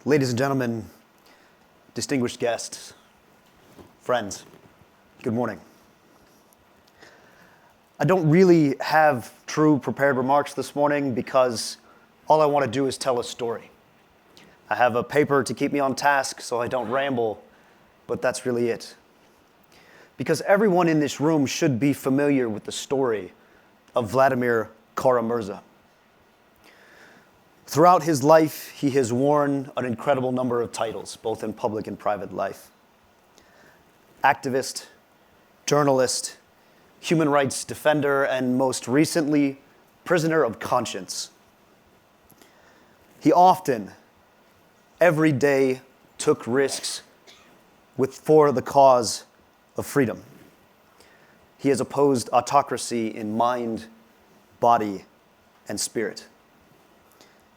Ladies and gentlemen, distinguished guests, friends, good morning. I don't really have true prepared remarks this morning because all I want to do is tell a story. I have a paper to keep me on task so I don't ramble, but that's really it. Because everyone in this room should be familiar with the story of Vladimir Kara-Murza. Throughout his life, he has worn an incredible number of titles, both in public and private life. Activist, journalist, human rights defender, and most recently, prisoner of conscience. He often, every day, took risks for the cause of freedom. He has opposed autocracy in mind, body, and spirit.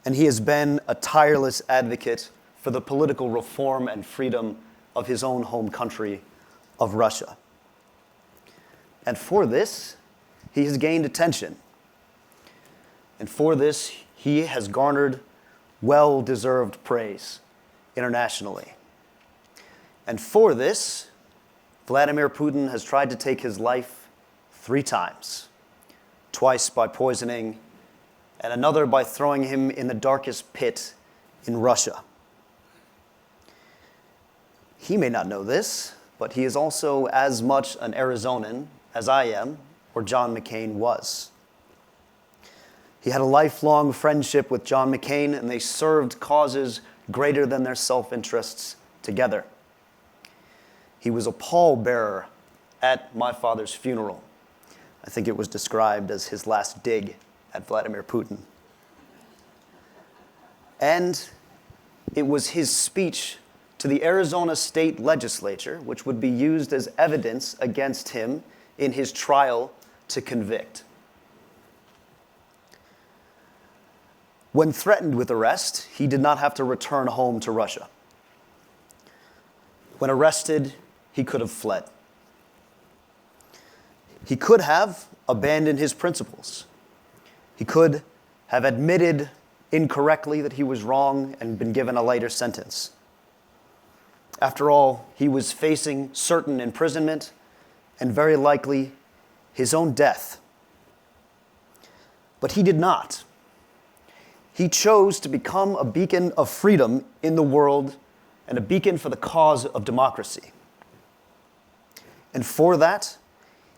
And he has been a tireless advocate for the political reform and freedom of his own home country of Russia. And for this, he has gained attention. And for this, he has garnered well-deserved praise internationally. And for this, Vladimir Putin has tried to take his life 3 times, twice by poisoning, and another by throwing him in the darkest pit in Russia. He may not know this, but he is also as much an Arizonan as I am, or John McCain was. He had a lifelong friendship with John McCain, and they served causes greater than their self-interests together. He was a pallbearer at my father's funeral. I think it was described as his last dig at Vladimir Putin. And it was his speech to the Arizona state legislature, which would be used as evidence against him in his trial to convict. When threatened with arrest, he did not have to return home to Russia. When arrested, he could have fled. He could have abandoned his principles. He could have admitted incorrectly that he was wrong and been given a lighter sentence. After all, he was facing certain imprisonment and very likely his own death. But he did not. He chose to become a beacon of freedom in the world and a beacon for the cause of democracy. And for that,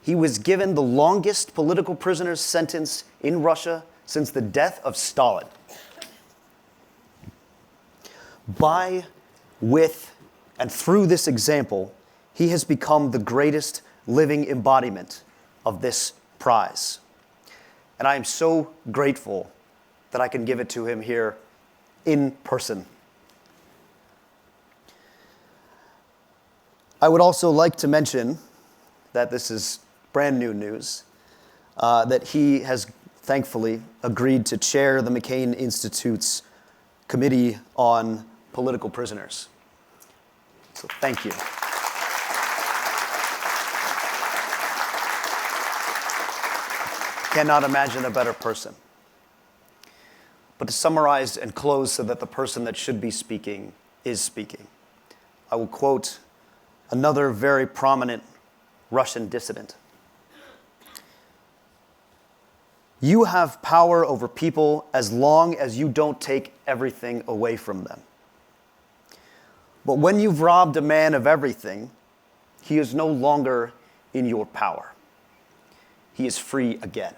he was given the longest political prisoner's sentence in Russia since the death of Stalin. By, with, and through this example, he has become the greatest living embodiment of this prize. And I am so grateful that I can give it to him here in person. I would also like to mention that this is brand new news, that he has thankfully agreed to chair the McCain Institute's Committee on Political Prisoners. So thank you. Cannot imagine a better person. But to summarize and close so that the person that should be speaking is speaking, I will quote another very prominent Russian dissident. You have power over people as long as you don't take everything away from them. But when you've robbed a man of everything, he is no longer in your power. He is free again.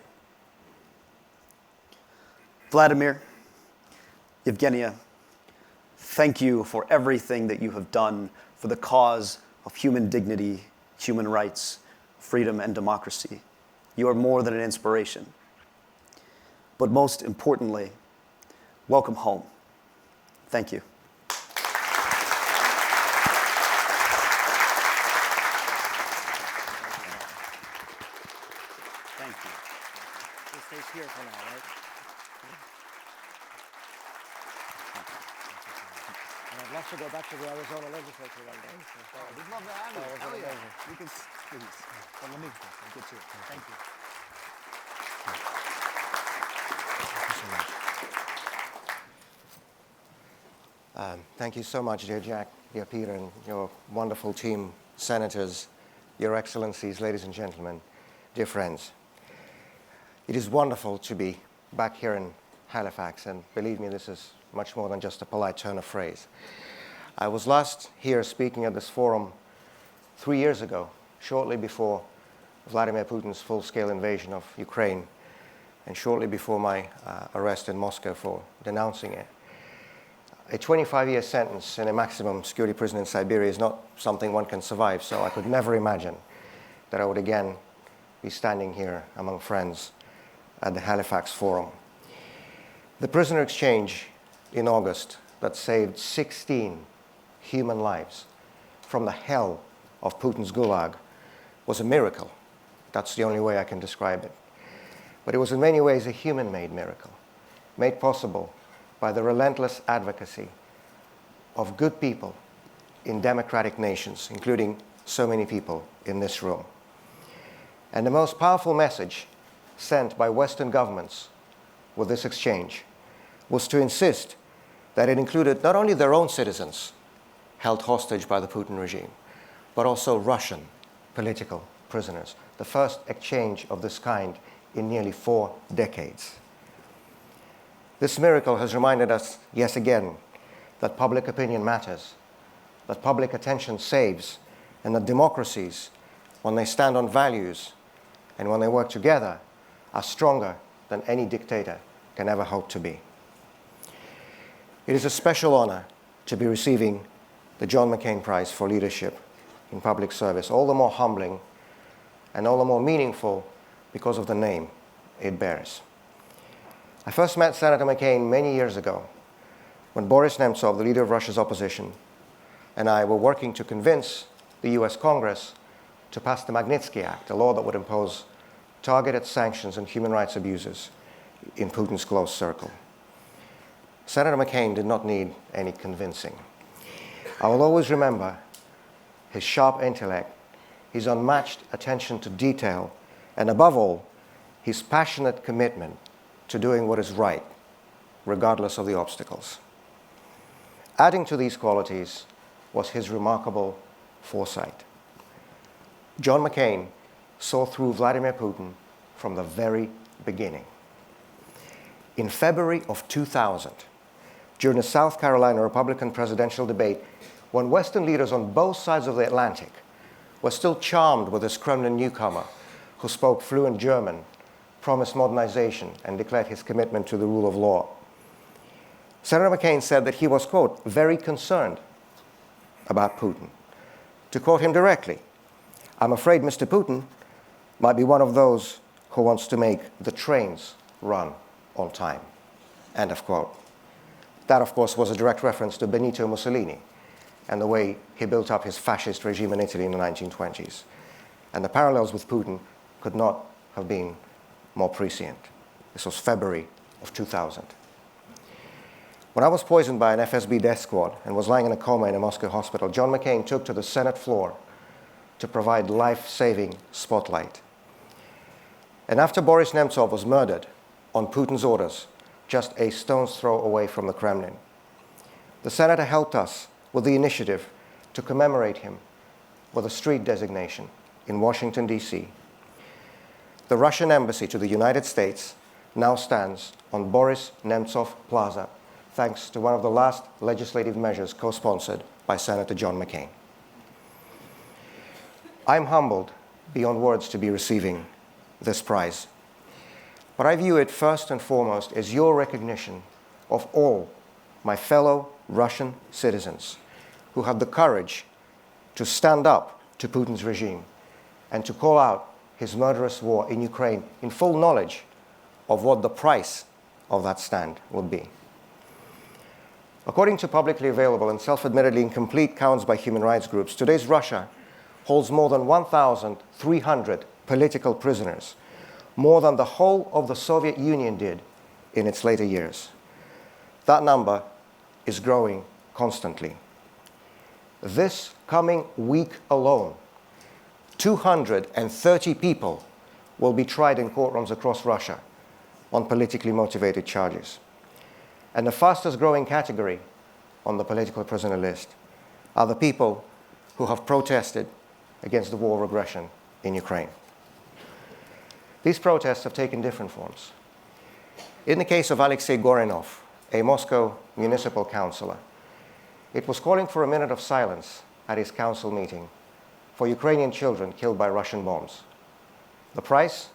Vladimir, Evgenia, thank you for everything that you have done for the cause of human dignity, human rights, freedom, and democracy. You are more than an inspiration. But most importantly, welcome home. Thank you. Thank you. It stays here for now, right? And I'd love to go back to the Arizona legislature one day. We'd love to have you. Hell yeah. You can, please. Well, let me get you. Thank you. Thank you so much. Thank you so much, dear Jack, dear Peter, and your wonderful team, senators, your excellencies, ladies and gentlemen, dear friends. It is wonderful to be back here in Halifax, and believe me, this is much more than just a polite turn of phrase. I was last here speaking at this forum 3 years ago, shortly before Vladimir Putin's full-scale invasion of Ukraine, and shortly before my arrest in Moscow for denouncing it. A 25-year sentence in a maximum security prison in Siberia is not something one can survive, so I could never imagine that I would again be standing here among friends at the Halifax Forum. The prisoner exchange in August that saved 16 human lives from the hell of Putin's gulag was a miracle. That's the only way I can describe it. But it was in many ways a human-made miracle, made possible by the relentless advocacy of good people in democratic nations, including so many people in this room. And the most powerful message sent by Western governments with this exchange was to insist that it included not only their own citizens held hostage by the Putin regime, but also Russian political prisoners, the first exchange of this kind in nearly 4 decades. This miracle has reminded us, yet again, that public opinion matters, that public attention saves, and that democracies, when they stand on values and when they work together, are stronger than any dictator can ever hope to be. It is a special honor to be receiving the John McCain Prize for Leadership in Public Service, all the more humbling and all the more meaningful because of the name it bears. I first met Senator McCain many years ago when Boris Nemtsov, the leader of Russia's opposition, and I were working to convince the US Congress to pass the Magnitsky Act, a law that would impose targeted sanctions on human rights abuses in Putin's close circle. Senator McCain did not need any convincing. I will always remember his sharp intellect, his unmatched attention to detail, and above all, his passionate commitment to doing what is right, regardless of the obstacles. Adding to these qualities was his remarkable foresight. John McCain saw through Vladimir Putin from the very beginning. In February of 2000, during a South Carolina Republican presidential debate, when Western leaders on both sides of the Atlantic were still charmed with this Kremlin newcomer who spoke fluent German, promised modernization, and declared his commitment to the rule of law, Senator McCain said that he was, quote, very concerned about Putin. To quote him directly, "I'm afraid Mr. Putin might be one of those who wants to make the trains run on time," end of quote. That, of course, was a direct reference to Benito Mussolini and the way he built up his fascist regime in Italy in the 1920s. And the parallels with Putin could not have been more prescient. This was February of 2000. When I was poisoned by an FSB death squad and was lying in a coma in a Moscow hospital, John McCain took to the Senate floor to provide life-saving spotlight. And after Boris Nemtsov was murdered on Putin's orders, just a stone's throw away from the Kremlin, the senator helped us with the initiative to commemorate him with a street designation in Washington, D.C. The Russian embassy to the United States now stands on Boris Nemtsov Plaza, thanks to one of the last legislative measures co-sponsored by Senator John McCain. I'm humbled beyond words to be receiving this prize, but I view it first and foremost as your recognition of all my fellow Russian citizens who had the courage to stand up to Putin's regime and to call out his murderous war in Ukraine in full knowledge of what the price of that stand would be. According to publicly available and self-admittedly incomplete counts by human rights groups, today's Russia holds more than 1,300 political prisoners, more than the whole of the Soviet Union did in its later years. That number is growing constantly. This coming week alone, 230 people will be tried in courtrooms across Russia on politically motivated charges. And the fastest growing category on the political prisoner list are the people who have protested against the war of aggression in Ukraine. These protests have taken different forms. In the case of Alexei Gorinov, a Moscow municipal councillor, it was calling for a minute of silence at his council meeting for Ukrainian children killed by Russian bombs. The price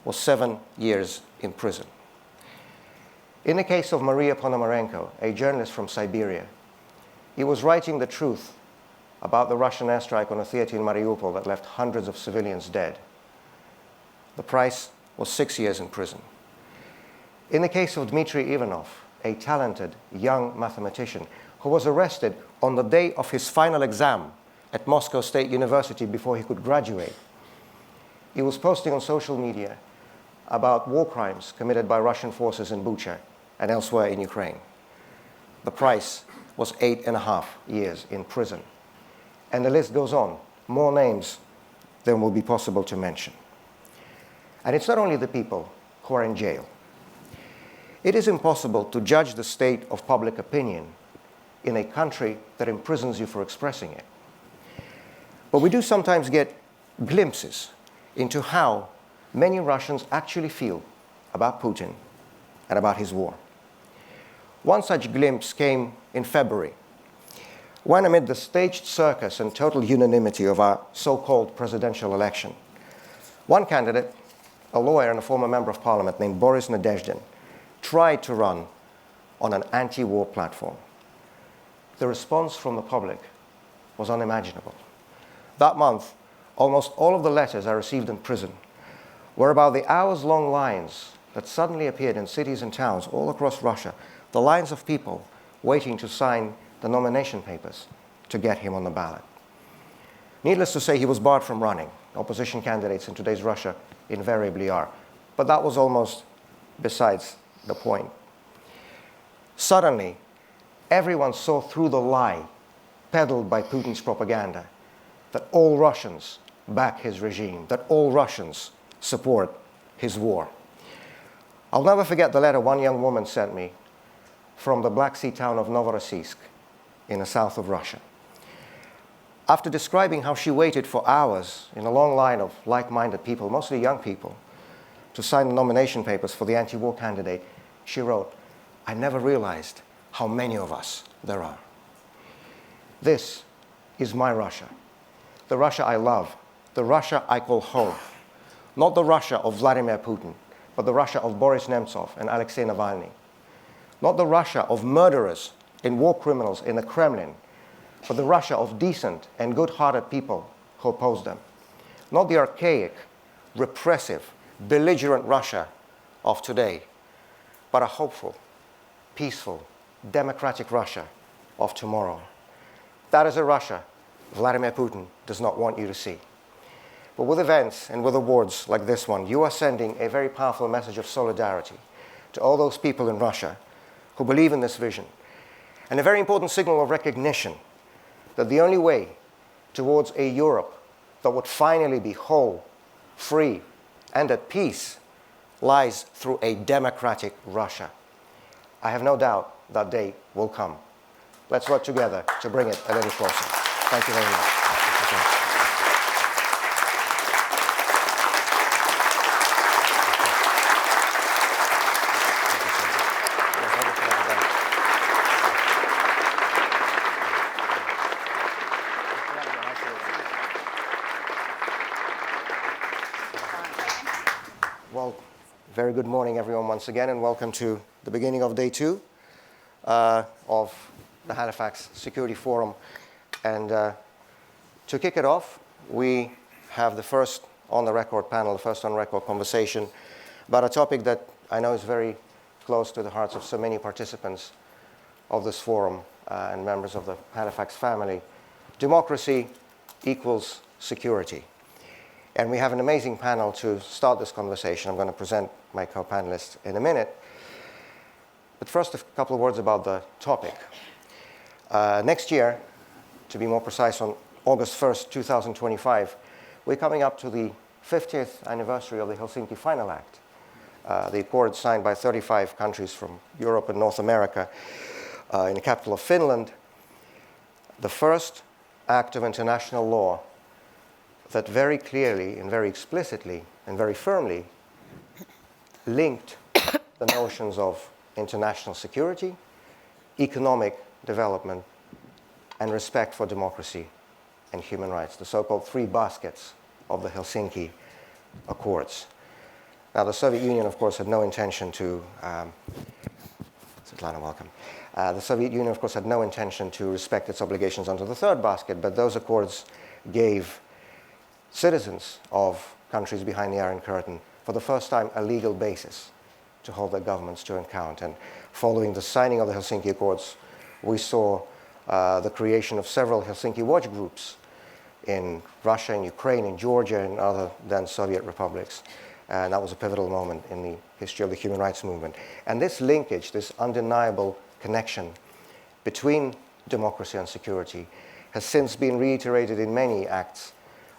was 7 years in prison. In the case of Maria Ponomarenko, a journalist from Siberia, he was writing the truth about the Russian airstrike on a theater in Mariupol that left hundreds of civilians dead. The price was 6 years in prison. In the case of Dmitry Ivanov, a talented young mathematician who was arrested on the day of his final exam at Moscow State University before he could graduate, he was posting on social media about war crimes committed by Russian forces in Bucha and elsewhere in Ukraine. The price was 8.5 years in prison. And the list goes on, more names than will be possible to mention. And it's not only the people who are in jail. It is impossible to judge the state of public opinion in a country that imprisons you for expressing it. But we do sometimes get glimpses into how many Russians actually feel about Putin and about his war. One such glimpse came in February, when amid the staged circus and total unanimity of our so-called presidential election, one candidate, a lawyer and a former member of parliament named Boris Nadezhdin, tried to run on an anti-war platform. The response from the public was unimaginable. That month, almost all of the letters I received in prison were about the hours-long lines that suddenly appeared in cities and towns all across Russia, the lines of people waiting to sign the nomination papers to get him on the ballot. Needless to say, he was barred from running. Opposition candidates in today's Russia invariably are. But that was almost besides the point. Suddenly, everyone saw through the lie peddled by Putin's propaganda that all Russians back his regime, that all Russians support his war. I'll never forget the letter one young woman sent me from the Black Sea town of Novorossiysk in the south of Russia. After describing how she waited for hours in a long line of like-minded people, mostly young people, to sign the nomination papers for the anti-war candidate, she wrote, "I never realized how many of us there are." This is my Russia, the Russia I love, the Russia I call home. Not the Russia of Vladimir Putin, but the Russia of Boris Nemtsov and Alexei Navalny. Not the Russia of murderers and war criminals in the Kremlin, but the Russia of decent and good-hearted people who oppose them. Not the archaic, repressive, belligerent Russia of today, but a hopeful, peaceful, democratic Russia of tomorrow. That is a Russia Vladimir Putin does not want you to see. But with events and with awards like this one, you are sending a very powerful message of solidarity to all those people in Russia who believe in this vision, and a very important signal of recognition that the only way towards a Europe that would finally be whole, free, and at peace lies through a democratic Russia. I have no doubt that day will come. Let's work together to bring it a little closer. Thank you very much. Well, very good morning, everyone, once again, and welcome to the beginning of day 2 of the Halifax Security Forum. And to kick it off, we have the first on-the-record panel, the first on-record conversation about a topic that I know is very close to the hearts of so many participants of this forum and members of the Halifax family. Democracy equals security. And we have an amazing panel to start this conversation. I'm going to present my co-panelists in a minute. But first, a couple of words about the topic. Next year, to be more precise, on August 1st, 2025, we're coming up to the 50th anniversary of the Helsinki Final Act, the accord signed by 35 countries from Europe and North America in the capital of Finland, the first act of international law that very clearly and very explicitly and very firmly linked the notions of international security, economic development, and respect for democracy and human rights, the so-called three baskets of the Helsinki Accords. Now, the Soviet Union, of course, had no intention to, Sviatlana, welcome. The Soviet Union, of course, had no intention to respect its obligations under the third basket, but those accords gave citizens of countries behind the Iron Curtain, for the first time, a legal basis to hold their governments to account. And following the signing of the Helsinki Accords, we saw the creation of several Helsinki watch groups in Russia, in Ukraine, in Georgia, and other then Soviet republics. And that was a pivotal moment in the history of the human rights movement. And this linkage, this undeniable connection between democracy and security has since been reiterated in many acts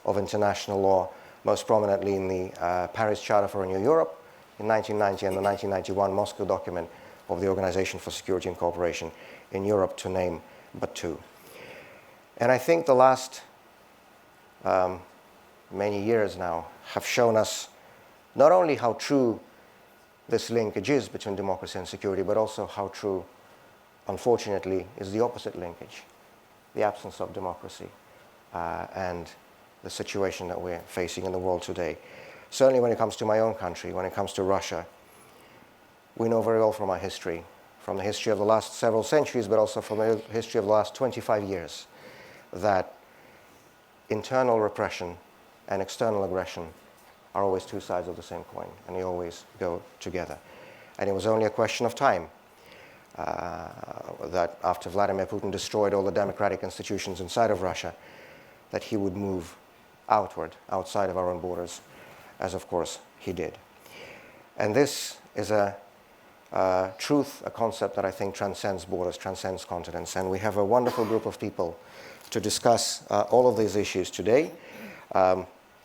of international law, most prominently in the Paris Charter for a New Europe in 1990 and the 1991 Moscow document of the Organization for Security and Cooperation in Europe, to name but two. And I think the last many years now have shown us not only how true this linkage is between democracy and security, but also how true, unfortunately, is the opposite linkage, the absence of democracy and the situation that we're facing in the world today. Certainly when it comes to my own country, when it comes to Russia, we know very well from our history, from the history of the last several centuries, but also from the history of the last 25 years, that internal repression and external aggression are always two sides of the same coin, and they always go together. And it was only a question of time that after Vladimir Putin destroyed all the democratic institutions inside of Russia, that he would move outward, outside of our own borders, as of course he did. And this is a truth, a concept that I think transcends borders, transcends continents. And we have a wonderful group of people to discuss all of these issues today.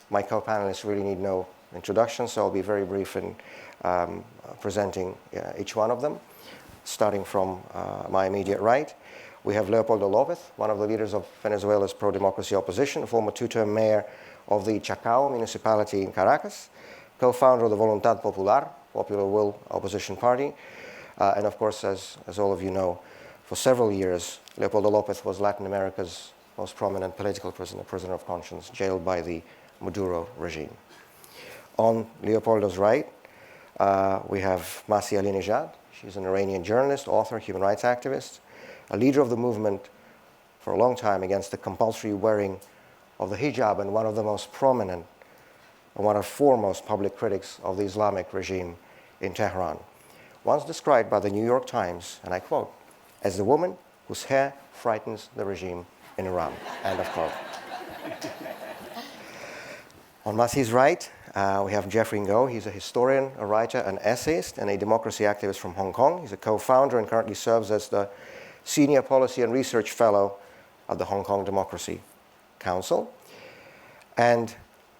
My co-panelists really need no introduction, so I'll be very brief in presenting each one of them, starting from my immediate right. We have Leopoldo Lopez, one of the leaders of Venezuela's pro-democracy opposition, a former two-term mayor of the Chacao municipality in Caracas, co-founder of the Voluntad Popular, Popular Will opposition party, and of course, as all of you know, for several years, Leopoldo Lopez was Latin America's most prominent political prisoner, prisoner of conscience, jailed by the Maduro regime. On Leopoldo's right, we have Masih Alinejad. She's an Iranian journalist, author, human rights activist, a leader of the movement for a long time against the compulsory wearing of the hijab, and one of the most prominent and one of the foremost public critics of the Islamic regime in Tehran. Once described by the New York Times, and I quote, as the woman whose hair frightens the regime in Iran, end of quote. On Masih's right, we have Jeffrey Ngo. He's a historian, a writer, an essayist, and a democracy activist from Hong Kong. He's a co-founder and currently serves as the Senior Policy and Research Fellow at the Hong Kong Democracy Council. And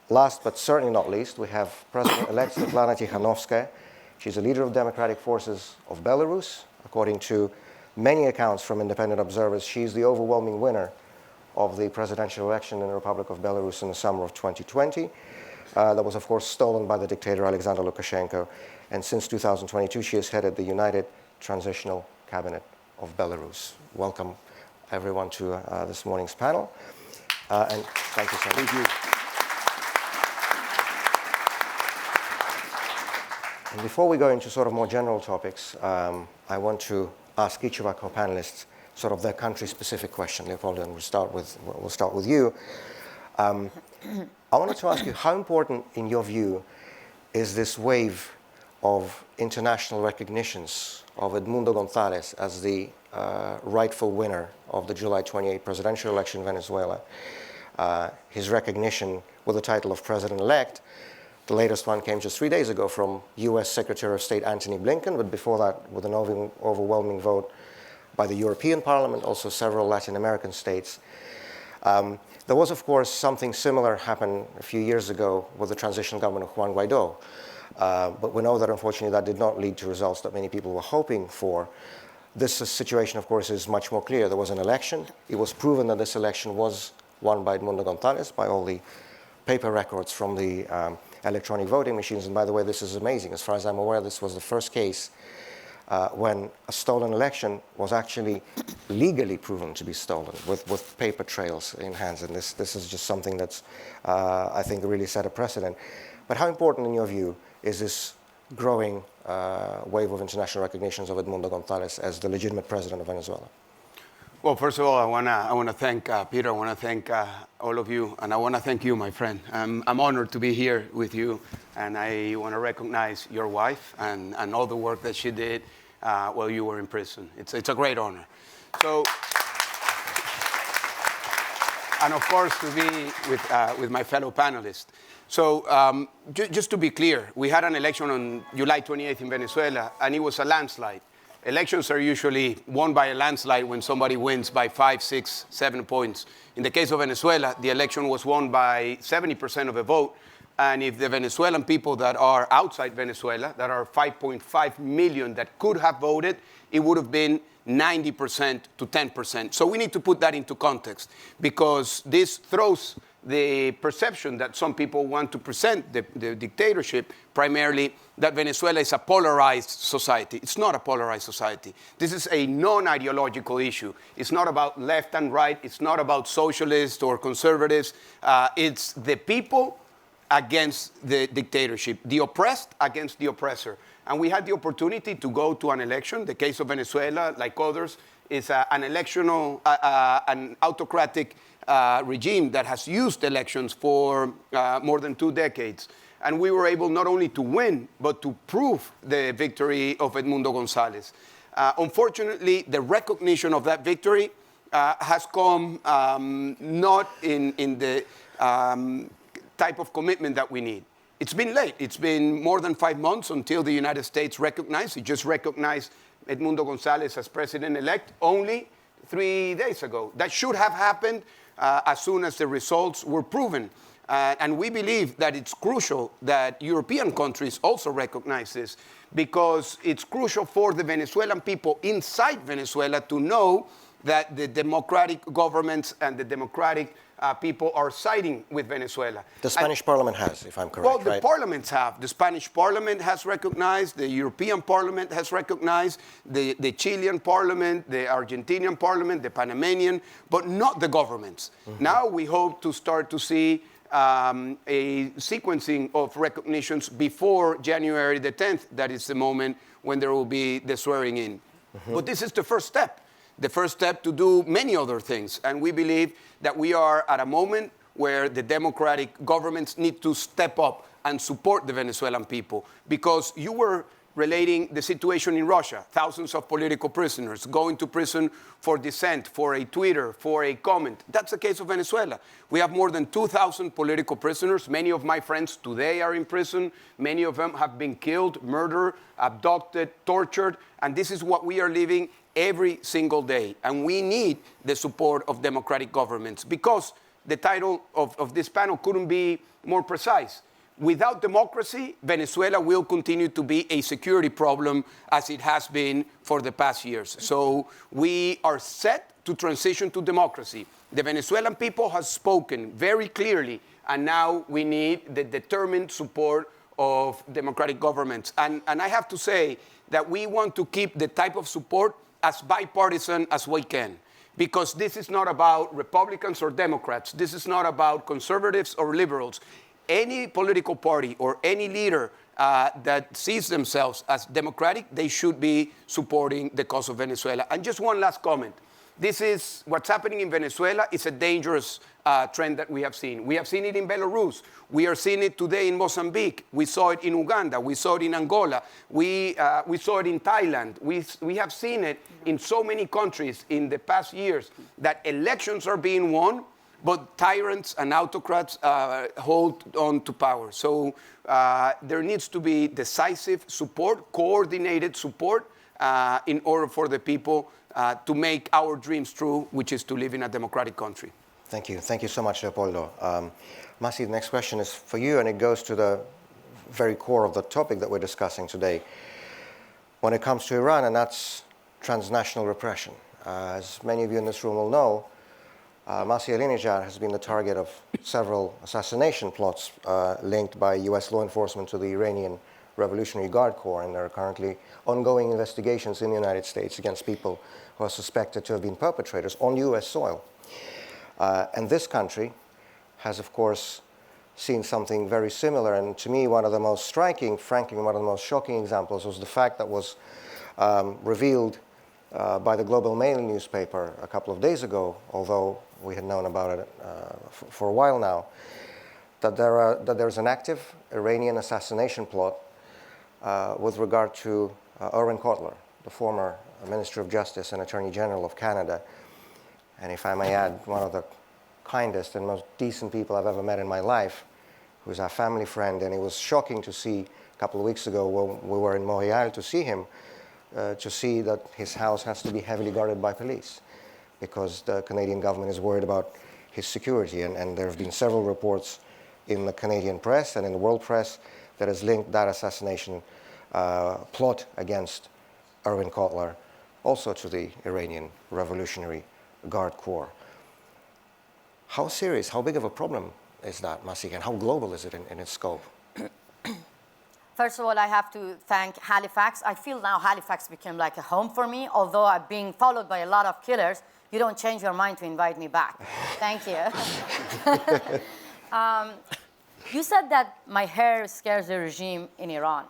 last but certainly not least, we have President-elect Sviatlana Tsikhanouskaya. She's a leader of democratic forces of Belarus. According to many accounts from independent observers, she's the overwhelming winner of the presidential election in the Republic of Belarus in the summer of 2020. That was, of course, stolen by the dictator Alexander Lukashenko. And since 2022, she has headed the United Transitional Cabinet of Belarus. Welcome, everyone, to this morning's panel. And thank you so much. Thank you. And before we go into sort of more general topics, I want to ask each of our co-panelists sort of their country-specific question. Leopoldo, and we'll start with you. I wanted to ask you, how important, in your view, is this wave of international recognitions of Edmundo González as the rightful winner of the July 28 presidential election in Venezuela? His recognition with the title of president-elect. The latest one came just 3 days ago from U.S. Secretary of State Antony Blinken, but before that, with an overwhelming vote by the European Parliament, also several Latin American states. There was, of course, something similar happen a few years ago with the transitional government of Juan Guaidó. But we know that, unfortunately, that did not lead to results that many people were hoping for. This situation, of course, is much more clear. There was an election. It was proven that this election was won by Edmundo González, by all the paper records from the electronic voting machines. And by the way, this is amazing. As far as I'm aware, this was the first case when a stolen election was actually legally proven to be stolen with paper trails in hands. And this is just something that's, I think, really set a precedent. But how important, in your view, is this growing wave of international recognitions of Edmundo González as the legitimate president of Venezuela? Well, first of all, I want to thank Peter. I want to thank all of you, and I want to thank you, my friend. I'm honored to be here with you, and I want to recognize your wife and all the work that she did while you were in prison. It's a great honor. So, and of course, to be with my fellow panelists. So, just to be clear, we had an election on July 28th in Venezuela, and it was a landslide. Elections are usually won by a landslide when somebody wins by 5, 6, 7 points. In the case of Venezuela, the election was won by 70% of the vote. And if the Venezuelan people that are outside Venezuela, that are 5.5 million that could have voted, it would have been 90% to 10%. So we need to put that into context, because this throws the perception that some people want to present the dictatorship, primarily that Venezuela is a polarized society. It's not a polarized society. This is a non-ideological issue. It's not about left and right. It's not about socialists or conservatives. It's the people against the dictatorship, the oppressed against the oppressor. And we had the opportunity to go to an election. The case of Venezuela, like others, is an autocratic regime that has used elections for more than 2 decades. And we were able not only to win, but to prove the victory of Edmundo González. Unfortunately, the recognition of that victory has come not in the type of commitment that we need. It's been late. It's been more than 5 months until the United States recognized. It just recognized Edmundo González as president-elect only 3 days ago. That should have happened as soon as the results were proven. And we believe that it's crucial that European countries also recognize this, because it's crucial for the Venezuelan people inside Venezuela to know that the democratic governments and the democratic people are siding with Venezuela. The Spanish parliament has, if I'm correct, well, the right? parliaments have. The Spanish parliament has recognized, the European parliament has recognized, the Chilean parliament, the Argentinian parliament, the Panamanian, but not the governments. Mm-hmm. Now we hope to start to see a sequencing of recognitions before January the 10th. That is the moment when there will be the swearing in. Mm-hmm. But this is the first step. The first step to do many other things. And we believe that we are at a moment where the democratic governments need to step up and support the Venezuelan people. Because you were relating the situation in Russia, thousands of political prisoners going to prison for dissent, for a Twitter, for a comment. That's the case of Venezuela. We have more than 2,000 political prisoners. Many of my friends today are in prison. Many of them have been killed, murdered, abducted, tortured. And this is what we are living every single day. And we need the support of democratic governments, because the title of this panel couldn't be more precise. Without democracy, Venezuela will continue to be a security problem as it has been for the past years. So we are set to transition to democracy. The Venezuelan people have spoken very clearly, and now we need the determined support of democratic governments. And I have to say that we want to keep the type of support as bipartisan as we can, because this is not about Republicans or Democrats. This is not about conservatives or liberals. Any political party or any leader that sees themselves as democratic, they should be supporting the cause of Venezuela. And just one last comment. This is what's happening in Venezuela is a dangerous trend that we have seen. We have seen it in Belarus. We are seeing it today in Mozambique. We saw it in Uganda. We saw it in Angola. We saw it in Thailand. We have seen it in so many countries in the past years that elections are being won, but tyrants and autocrats hold on to power. So there needs to be decisive support, coordinated support, in order for the people to make our dreams true, which is to live in a democratic country. Thank you. Thank you so much, Leopoldo. Masih, the next question is for you, and it goes to the very core of the topic that we're discussing today. When it comes to Iran, and that's transnational repression. As many of you in this room will know, Masih Alinejad has been the target of several assassination plots linked by US law enforcement to the Iranian Revolutionary Guard Corps, and there are currently ongoing investigations in the United States against people who are suspected to have been perpetrators on US soil. And this country has, of course, seen something very similar, and to me, one of the most striking, frankly, one of the most shocking examples was the fact that was revealed by the Global Mail newspaper a couple of days ago, although we had known about it for a while now, that there's an active Iranian assassination plot with regard to Irwin Cotler, the former Minister of Justice and Attorney General of Canada, and if I may add, one of the kindest and most decent people I've ever met in my life, who's our family friend, and it was shocking to see a couple of weeks ago when we were in Montreal to see him, to see that his house has to be heavily guarded by police because the Canadian government is worried about his security. And there have been several reports in the Canadian press and in the world press that has linked that assassination plot against Irwin Cotler also to the Iranian Revolutionary Guard Corps. How serious, how big of a problem is that, Masih, and how global is it in its scope? First of all, I have to thank Halifax. I feel now Halifax became like a home for me. Although I'm being followed by a lot of killers, you don't change your mind to invite me back. Thank you. You said that my hair scares the regime in Iran.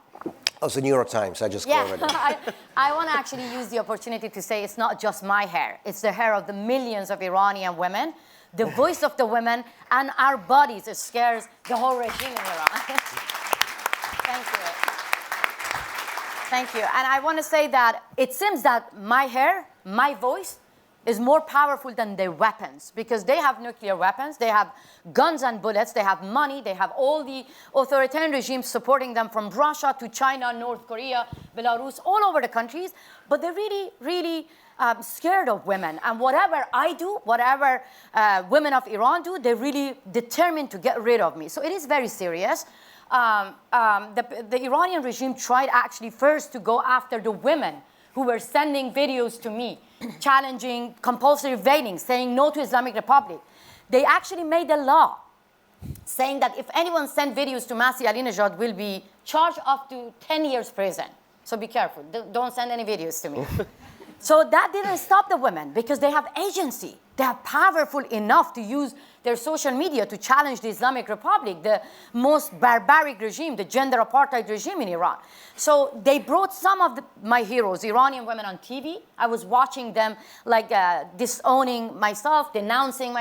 Oh, it's the New York Times. I just quoted it. I want to actually use the opportunity to say it's not just my hair. It's the hair of the millions of Iranian women. The voice of the women and our bodies, it scares the whole regime in Iran. Thank you. Thank you. And I want to say that it seems that my hair, my voice, is more powerful than their weapons, because they have nuclear weapons, they have guns and bullets, they have money, they have all the authoritarian regimes supporting them from Russia to China, North Korea, Belarus, all over the countries. But they're really, really scared of women. And whatever I do, whatever women of Iran do, they're really determined to get rid of me. So it is very serious. The Iranian regime tried actually first to go after the women who were sending videos to me, challenging compulsory veiling, saying no to Islamic Republic. They actually made a law saying that if anyone sent videos to Masih Alinejad will be charged up to 10 years prison. So be careful, don't send any videos to me. So that didn't stop the women because they have agency. They are powerful enough to use their social media to challenge the Islamic Republic, the most barbaric regime, the gender apartheid regime in Iran. So they brought some of my heroes, Iranian women, on TV. I was watching them like disowning myself, denouncing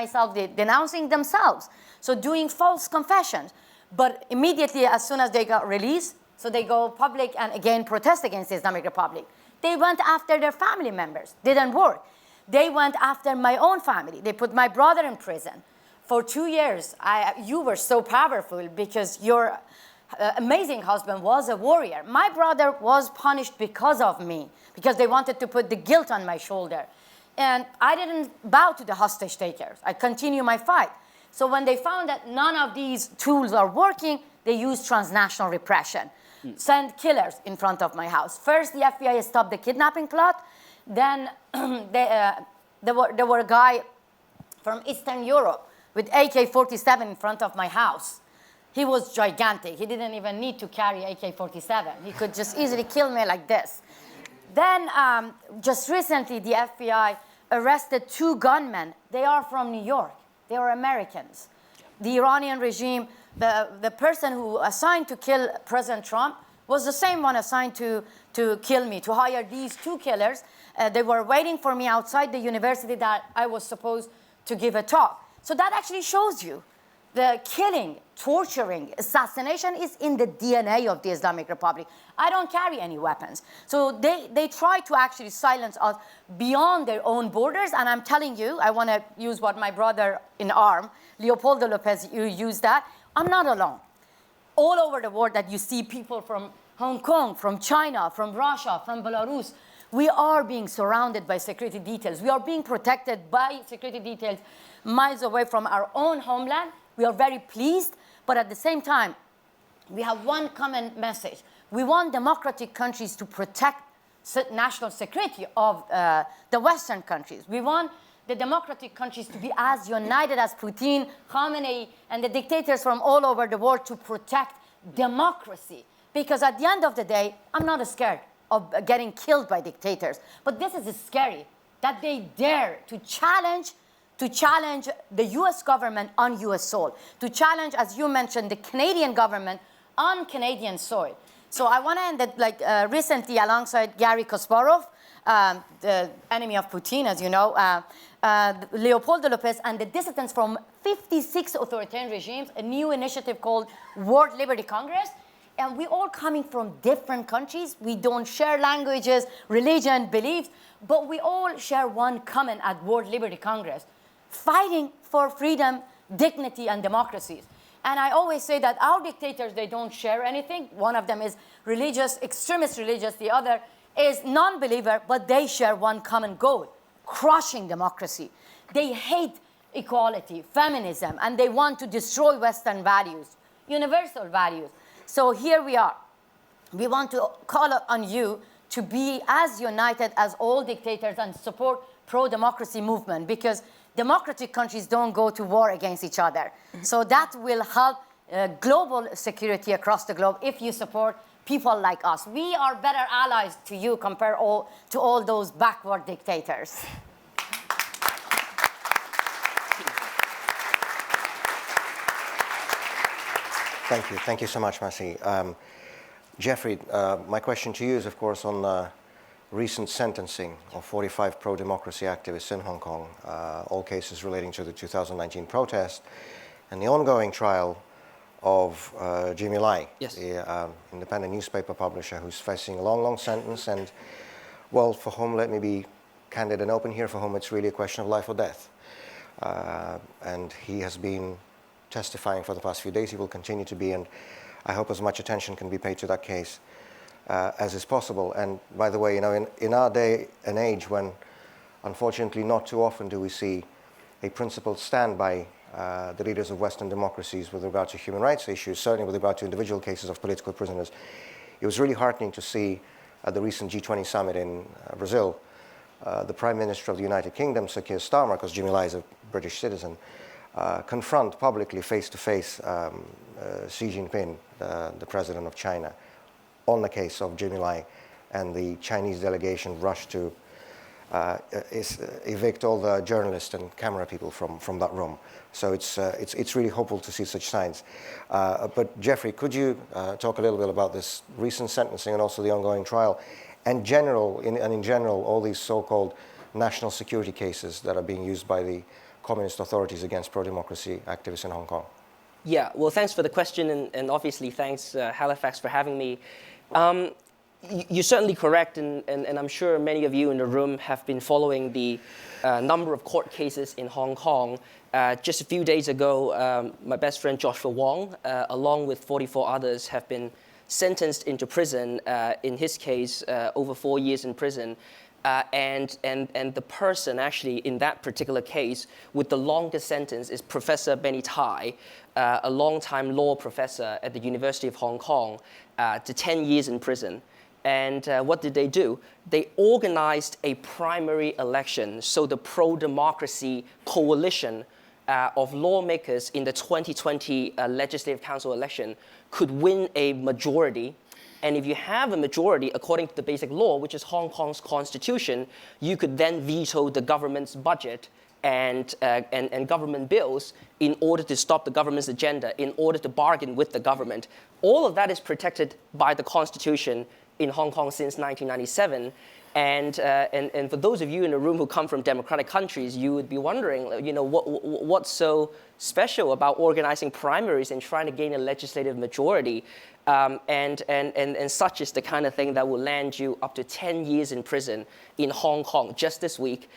themselves. So doing false confessions. But immediately, as soon as they got released, so they go public and again protest against the Islamic Republic. They went after their family members. Didn't work. They went after my own family. They put my brother in prison. For 2 years, you were so powerful because your amazing husband was a warrior. My brother was punished because of me, because they wanted to put the guilt on my shoulder. And I didn't bow to the hostage takers. I continued my fight. So when they found that none of these tools are working, they used transnational repression. Send killers in front of my house. First, the FBI stopped the kidnapping plot. Then there were a guy from Eastern Europe with AK-47 in front of my house. He was gigantic. He didn't even need to carry AK-47. He could just easily kill me like this. Then just recently, the FBI arrested 2 gunmen. They are from New York. They are Americans. The Iranian regime, the person who assigned to kill President Trump was the same one assigned to kill me, to hire these 2 killers. They were waiting for me outside the university that I was supposed to give a talk. So that actually shows you the killing, torturing, assassination is in the DNA of the Islamic Republic. I don't carry any weapons. So they try to actually silence us beyond their own borders. And I'm telling you, I want to use what my brother in arm, Leopoldo Lopez, used that. I'm not alone. All over the world that you see people from Hong Kong, from China, from Russia, from Belarus, we are being surrounded by security details. We are being protected by security details miles away from our own homeland. We are very pleased, but at the same time, we have one common message. We want democratic countries to protect national security of the Western countries. We want the democratic countries to be as united as Putin, Khamenei, and the dictators from all over the world to protect democracy. Because at the end of the day, I'm not scared of getting killed by dictators. But this is scary, that they dare to challenge the US government on US soil, to challenge, as you mentioned, the Canadian government on Canadian soil. So I want to end it recently alongside Garry Kasparov, the enemy of Putin, as you know, Leopoldo Lopez, and the dissidents from 56 authoritarian regimes, a new initiative called World Liberty Congress. And we all coming from different countries. We don't share languages, religion, beliefs, but we all share one common at World Liberty Congress, fighting for freedom, dignity, and democracies. And I always say that our dictators, they don't share anything. One of them is religious, extremist religious. The other is non-believer, but they share one common goal, crushing democracy. They hate equality, feminism, and they want to destroy Western values, universal values. So here we are. We want to call on you to be as united as all dictators and support pro-democracy movement, because democratic countries don't go to war against each other. So that will help global security across the globe if you support people like us. We are better allies to you compared to all those backward dictators. Thank you. Thank you so much, Masih. Jeffrey, my question to you is, of course, on the recent sentencing of 45 pro-democracy activists in Hong Kong, all cases relating to the 2019 protest, and the ongoing trial of Jimmy Lai, yes, the independent newspaper publisher who's facing a long, long sentence, and, well, for whom, let me be candid and open here, for whom it's really a question of life or death. And he has been testifying for the past few days. He will continue to be, and I hope as much attention can be paid to that case as is possible. And by the way, you know, in our day and age, when unfortunately not too often do we see a principled stand by the leaders of Western democracies with regard to human rights issues, certainly with regard to individual cases of political prisoners, it was really heartening to see at the recent G20 summit in Brazil, the Prime Minister of the United Kingdom, Sir Keir Starmer, because Jimmy Lai is a British citizen, confront publicly, face-to-face, Xi Jinping, the president of China, on the case of Jimmy Lai, and the Chinese delegation rushed to evict all the journalists and camera people from that room. So it's really hopeful to see such signs. But Jeffrey, could you talk a little bit about this recent sentencing and also the ongoing trial, and in general, all these so-called national security cases that are being used by the communist authorities against pro-democracy activists in Hong Kong? Yeah, well, thanks for the question, and obviously thanks, Halifax, for having me. You're certainly correct, and I'm sure many of you in the room have been following the number of court cases in Hong Kong. Just a few days ago, my best friend Joshua Wong, along with 44 others, have been sentenced into prison, in his case, over 4 years in prison. And the person actually in that particular case with the longest sentence is Professor Benny Tai, a longtime law professor at the University of Hong Kong, to 10 years in prison. And what did they do? They organized a primary election, so the pro-democracy coalition of lawmakers in the 2020 Legislative Council election could win a majority. And if you have a majority, according to the basic law, which is Hong Kong's constitution, you could then veto the government's budget and government bills in order to stop the government's agenda, in order to bargain with the government. All of that is protected by the constitution in Hong Kong since 1997. And for those of you in the room who come from democratic countries, you would be wondering, you know, what's so special about organizing primaries and trying to gain a legislative majority? And such is the kind of thing that will land you up to 10 years in prison in Hong Kong just this week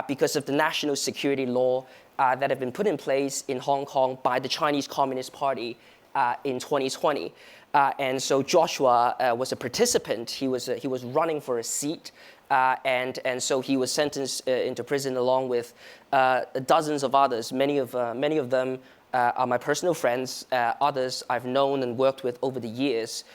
because of the national security law that have been put in place in Hong Kong by the Chinese Communist Party in 2020. And so Joshua was a participant. He was running for a seat, and so he was sentenced into prison along with dozens of others. Many of them are my personal friends. Others I've known and worked with over the years.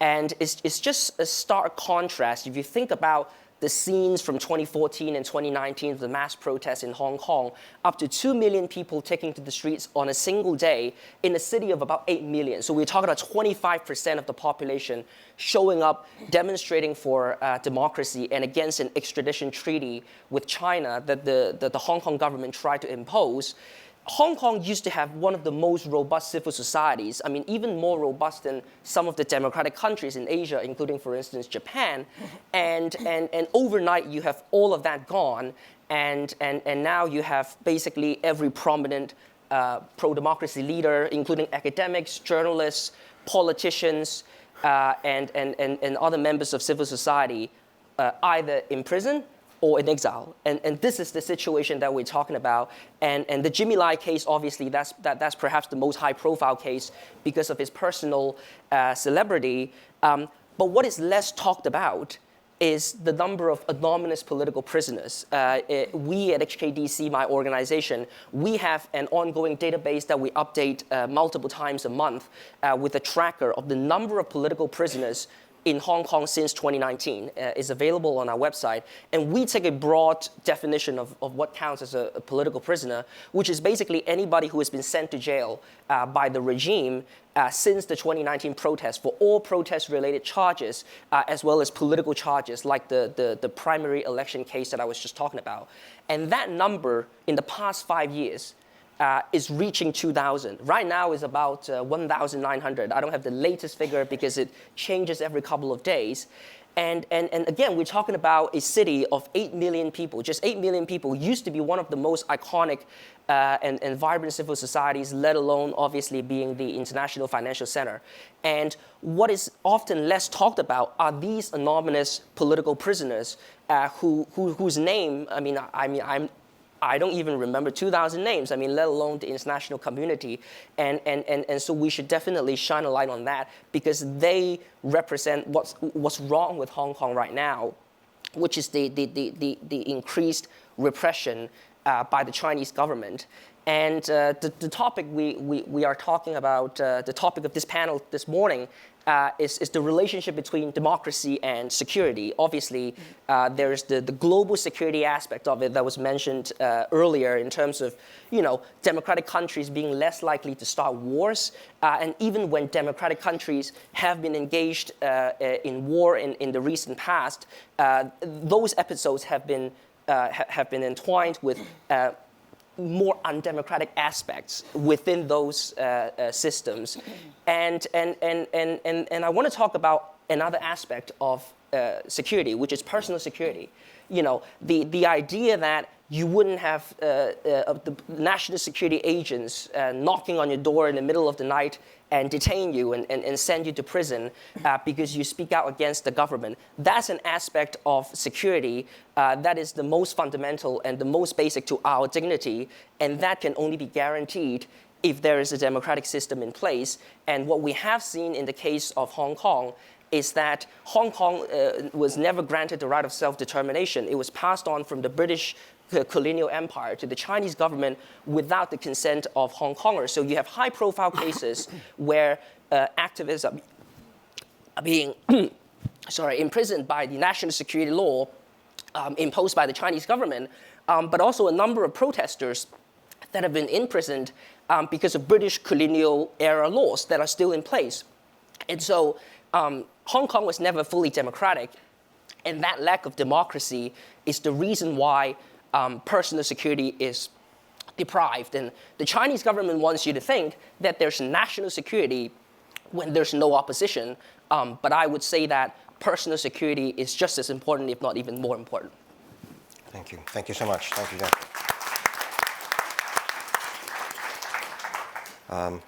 And it's just a stark contrast. If you think about the scenes from 2014 and 2019 of the mass protests in Hong Kong, up to 2 million people taking to the streets on a single day in a city of about 8 million. So we're talking about 25% of the population showing up, demonstrating for democracy and against an extradition treaty with China that the Hong Kong government tried to impose. Hong Kong used to have one of the most robust civil societies. I mean, even more robust than some of the democratic countries in Asia, including, for instance, Japan. And overnight, you have all of that gone. And now you have basically every prominent pro-democracy leader, including academics, journalists, politicians, and other members of civil society, either in prison or in exile. And this is the situation that we're talking about. And the Jimmy Lai case, obviously, that's perhaps the most high-profile case because of his personal celebrity. But what is less talked about is the number of anonymous political prisoners. We at HKDC, my organization, we have an ongoing database that we update multiple times a month with a tracker of the number of political prisoners in Hong Kong since 2019 is available on our website. And we take a broad definition of what counts as a political prisoner, which is basically anybody who has been sent to jail by the regime since the 2019 protests for all protest-related charges, as well as political charges like the primary election case that I was just talking about. And that number in the past 5 years is reaching 2,000. Right now is about 1,900. I don't have the latest figure because it changes every couple of days. And again, we're talking about a city of 8 million people. Just 8 million people used to be one of the most iconic and vibrant civil societies, let alone obviously being the international financial center. And what is often less talked about are these anonymous political prisoners whose name, I don't even remember 2,000 names, let alone the international community. And so we should definitely shine a light on that because they represent what's wrong with Hong Kong right now, which is the increased repression by the Chinese government. And the topic we are talking about, the topic of this panel this morning, is the relationship between democracy and security. Obviously, there's the global security aspect of it that was mentioned earlier in terms of, democratic countries being less likely to start wars. And even when democratic countries have been engaged in war in the recent past, those episodes have been entwined with more undemocratic aspects within those systems. And I want to talk about another aspect of security, which is personal security. The idea that you wouldn't have the national security agents knocking on your door in the middle of the night and detain you and send you to prison because you speak out against the government. That's an aspect of security that is the most fundamental and the most basic to our dignity, and that can only be guaranteed if there is a democratic system in place. And what we have seen in the case of Hong Kong is that Hong Kong was never granted the right of self-determination. It was passed on from the British colonial empire to the Chinese government without the consent of Hong Kongers. So you have high-profile cases where activists are being imprisoned by the national security law imposed by the Chinese government, but also a number of protesters that have been imprisoned because of British colonial era laws that are still in place. And so Hong Kong was never fully democratic, and that lack of democracy is the reason why personal security is deprived. And the Chinese government wants you to think that there's national security when there's no opposition. But I would say that personal security is just as important, if not even more important. Thank you. Thank you so much. Thank you, Jack.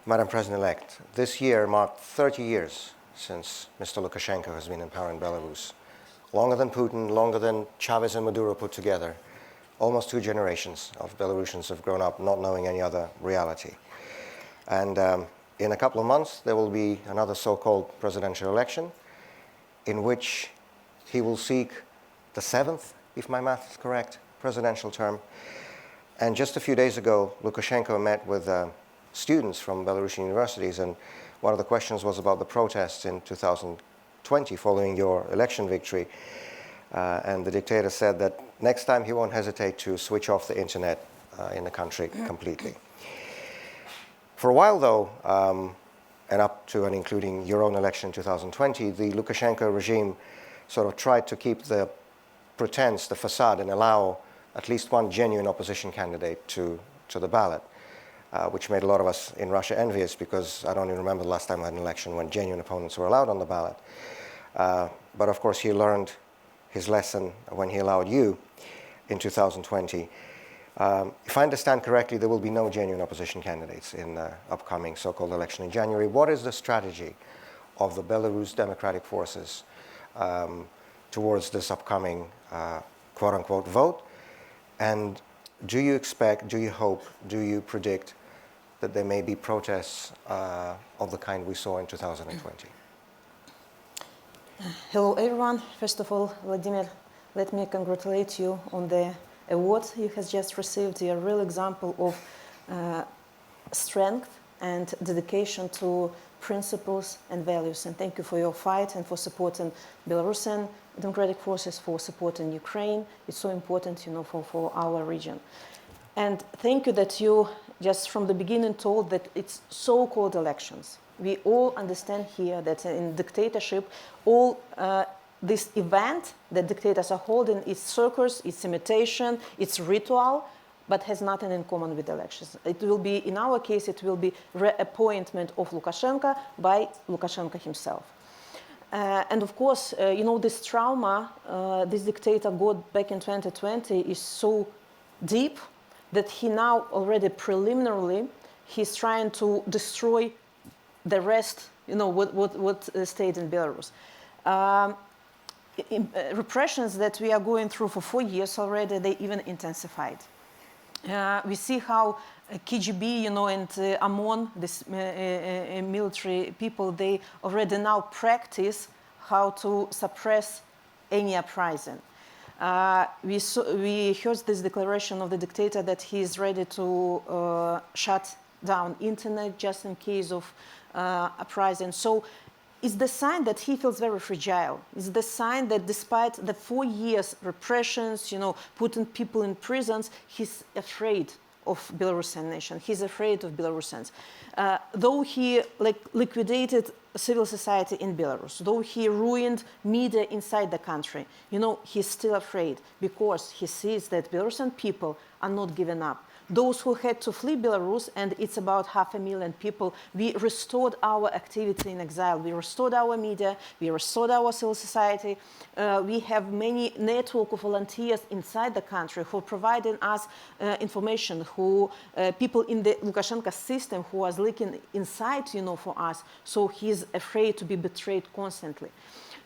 Madam President-elect, this year marked 30 years since Mr. Lukashenko has been in power in Belarus. Longer than Putin, longer than Chavez and Maduro put together. Almost 2 generations of Belarusians have grown up not knowing any other reality. And in a couple of months, there will be another so-called presidential election in which he will seek the 7th, if my math is correct, presidential term. And just a few days ago, Lukashenko met with students from Belarusian universities, and one of the questions was about the protests in 2020 following your election victory. And the dictator said that next time he won't hesitate to switch off the internet in the country completely. For a while, though, and up to and including your own election in 2020, the Lukashenko regime sort of tried to keep the pretense, the facade, and allow at least one genuine opposition candidate to the ballot, which made a lot of us in Russia envious, because I don't even remember the last time I had an election when genuine opponents were allowed on the ballot. But of course, he learned his lesson when he allowed you in 2020. If I understand correctly, there will be no genuine opposition candidates in the upcoming so-called election in January. What is the strategy of the Belarus Democratic Forces towards this upcoming quote-unquote vote? And do you expect, do you hope, do you predict that there may be protests of the kind we saw in 2020? Hello, everyone. First of all, Vladimir, let me congratulate you on the award you have just received. You're a real example of strength and dedication to principles and values. And thank you for your fight and for supporting Belarusian democratic forces, for supporting Ukraine. It's so important, for our region. And thank you that you just from the beginning told that it's so-called elections. We all understand here that in dictatorship, all this event that dictators are holding is circus, it's imitation, it's ritual, but has nothing in common with elections. It will be, in our case, it will be reappointment of Lukashenko by Lukashenko himself. And of course, this trauma this dictator got back in 2020 is so deep that he now already preliminarily, he's trying to destroy the rest, what stayed in Belarus. Repressions that we are going through for 4 years already, they even intensified. We see how KGB, and OMON, this military people, they already now practice how to suppress any uprising. We heard this declaration of the dictator that he is ready to shut down internet just in case of uprising. So it's the sign that he feels very fragile. It's the sign that despite the 4 years repressions, putting people in prisons, he's afraid of Belarusian nation. He's afraid of Belarusians. Though he liquidated civil society in Belarus, though he ruined media inside the country, he's still afraid because he sees that Belarusian people are not giving up. Those who had to flee Belarus, and it's about 500,000 people, we restored our activity in exile. We restored our media, we restored our civil society. We have many network of volunteers inside the country who are providing us information, people in the Lukashenko system who are leaking inside, for us. So he's afraid to be betrayed constantly.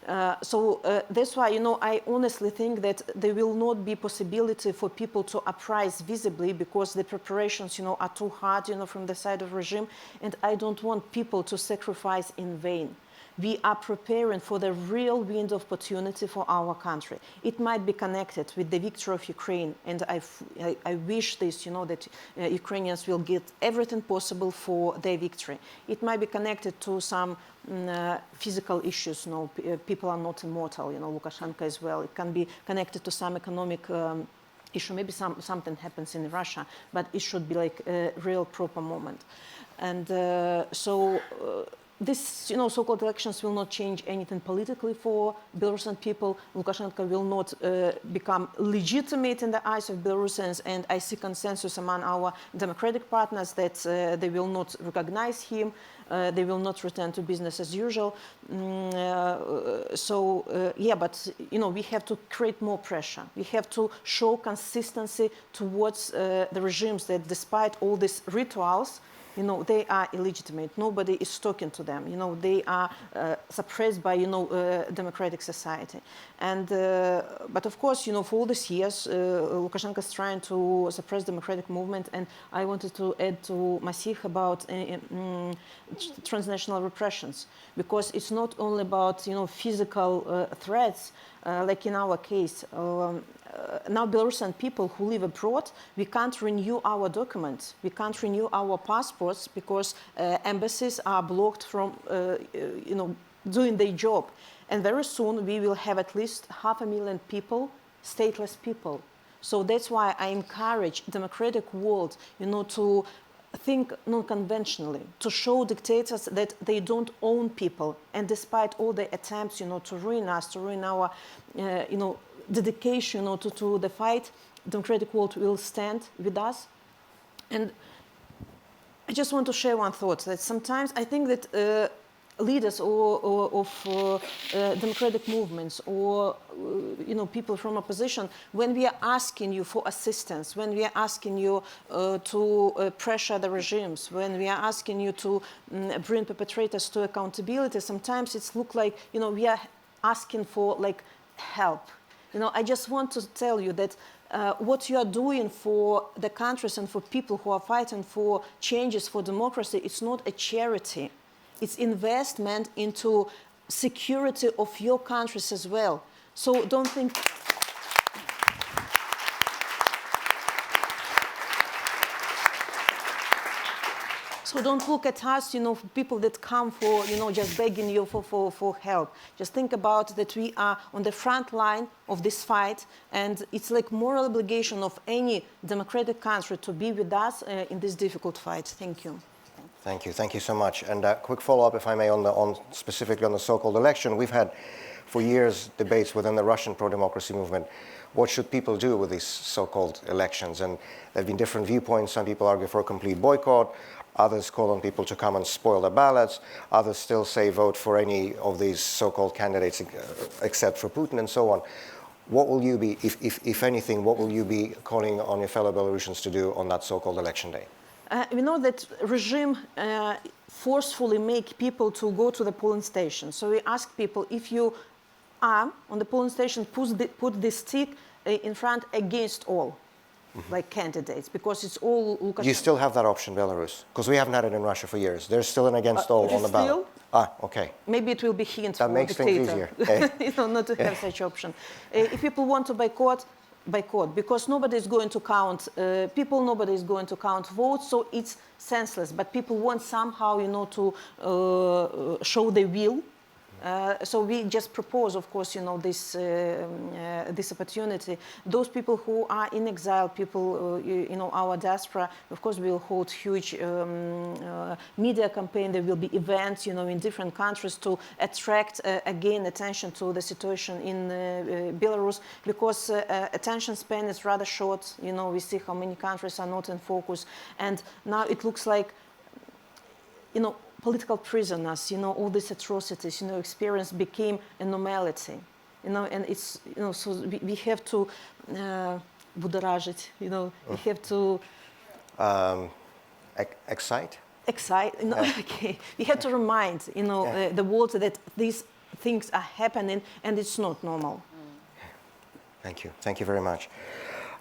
That's why, I honestly think that there will not be possibility for people to uprise visibly because the preparations, are too hard, from the side of regime, and I don't want people to sacrifice in vain. We are preparing for the real window of opportunity for our country. It might be connected with the victory of Ukraine, and I wish this, that Ukrainians will get everything possible for their victory. It might be connected to some physical issues. People are not immortal, Lukashenko as well. It can be connected to some economic issue. Maybe something happens in Russia, but it should be like a real proper moment. And this, so-called elections will not change anything politically for Belarusian people. Lukashenko will not become legitimate in the eyes of Belarusians, and I see consensus among our democratic partners that they will not recognize him. They will not return to business as usual. But we have to create more pressure. We have to show consistency towards the regimes that, despite all these rituals, they are illegitimate. Nobody is talking to them. They are suppressed by, democratic society. And, but of course, for all these years, Lukashenko is trying to suppress democratic movement. And I wanted to add to Masih about transnational repressions, because it's not only about, physical threats, like in our case. Now Belarusian people who live abroad, we can't renew our documents, we can't renew our passports because embassies are blocked from, doing their job. And very soon we will have at least 500,000 people, stateless people. So that's why I encourage democratic world, to think non-conventionally, to show dictators that they don't own people. And despite all the attempts, to ruin us, to ruin our, dedication, to the fight, democratic world will stand with us. And I just want to share one thought, that sometimes I think that leaders of democratic movements or people from opposition, when we are asking you for assistance, when we are asking you to pressure the regimes, when we are asking you to bring perpetrators to accountability, sometimes it's look like we are asking for help. I just want to tell you that what you are doing for the countries and for people who are fighting for changes for democracy, it's not a charity. It's investment into security of your countries as well. So don't think... So don't look at us, people that come for, just begging you for help. Just think about that we are on the front line of this fight, and it's like moral obligation of any democratic country to be with us in this difficult fight. Thank you. Thank you. Thank you so much. And a quick follow-up, if I may, specifically on the so-called election. We've had, for years, debates within the Russian pro-democracy movement. What should people do with these so-called elections? And there have been different viewpoints. Some people argue for a complete boycott. Others call on people to come and spoil the ballots. Others still say vote for any of these so-called candidates except for Putin and so on. What will you be, if anything, what will you be calling on your fellow Belarusians to do on that so-called election day? We know that regime forcefully make people to go to the polling station. So we ask people, if you are on the polling station, put the stick in front against all, candidates, because it's all Lukashenko. You still have that option, Belarus? Because we haven't had it in Russia for years. There's still an against all on the ballot. Okay. Maybe it will be hint that for makes dictator. things easier. Not to have such option. If people want to boycott, because nobody is going to count people, nobody is going to count votes, so it's senseless. But people want somehow, to show their will. So we just propose, of course, this opportunity. Those people who are in exile, people, our diaspora, of course, will hold huge media campaign. There will be events, in different countries to attract, again, attention to the situation in Belarus, because attention span is rather short. We see how many countries are not in focus. And now it looks like, political prisoners, all these atrocities, experience became a normality, and it's, so we have to будоражить, we have to excite. Okay. We have to remind, the world that these things are happening and it's not normal. Thank you. Thank you very much.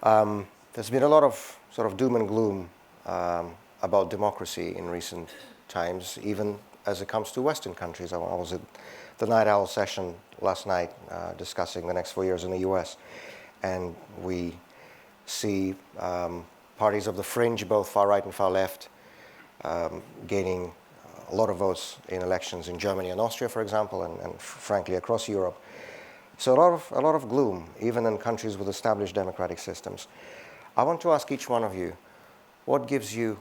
There's been a lot of sort of doom and gloom about democracy in recent times, even as it comes to Western countries. I was at the Night Owl session last night discussing the next 4 years in the US, and we see parties of the fringe, both far right and far left, gaining a lot of votes in elections in Germany and Austria, for example, and frankly across Europe. So a lot of gloom, even in countries with established democratic systems. I want to ask each one of you, what gives you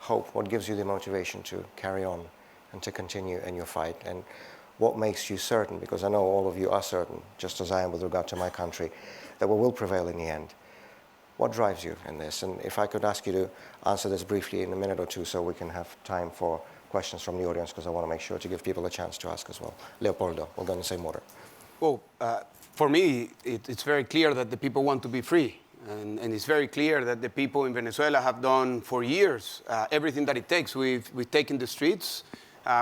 hope, what gives you the motivation to carry on and to continue in your fight, and what makes you certain, because I know all of you are certain, just as I am with regard to my country, that we will prevail in the end. What drives you in this? And if I could ask you to answer this briefly in a minute or two so we can have time for questions from the audience, because I want to make sure to give people a chance to ask as well. Leopoldo, we'll go in the same order. Well, for me, it's very clear that the people want to be free. And it's very clear that the people in Venezuela have done for years everything that it takes. We've taken the streets,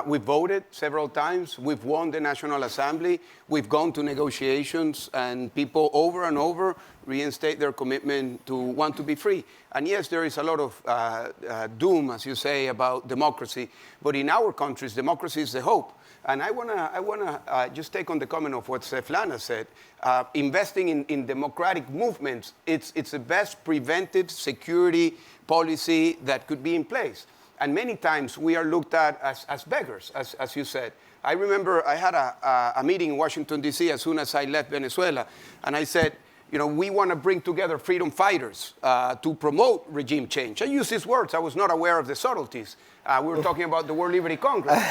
we've voted several times, we've won the National Assembly, we've gone to negotiations, and people over and over reinstate their commitment to want to be free. And yes, there is a lot of doom, as you say, about democracy, but in our countries, democracy is the hope. And I wanna just take on the comment of what Sviatlana said. Investing in democratic movements, it's the best preventive security policy that could be in place. And many times we are looked at as beggars, as you said. I remember I had a meeting in Washington, D.C. as soon as I left Venezuela. And I said, we want to bring together freedom fighters to promote regime change. I use these words. I was not aware of the subtleties. We were talking about the World Liberty Congress.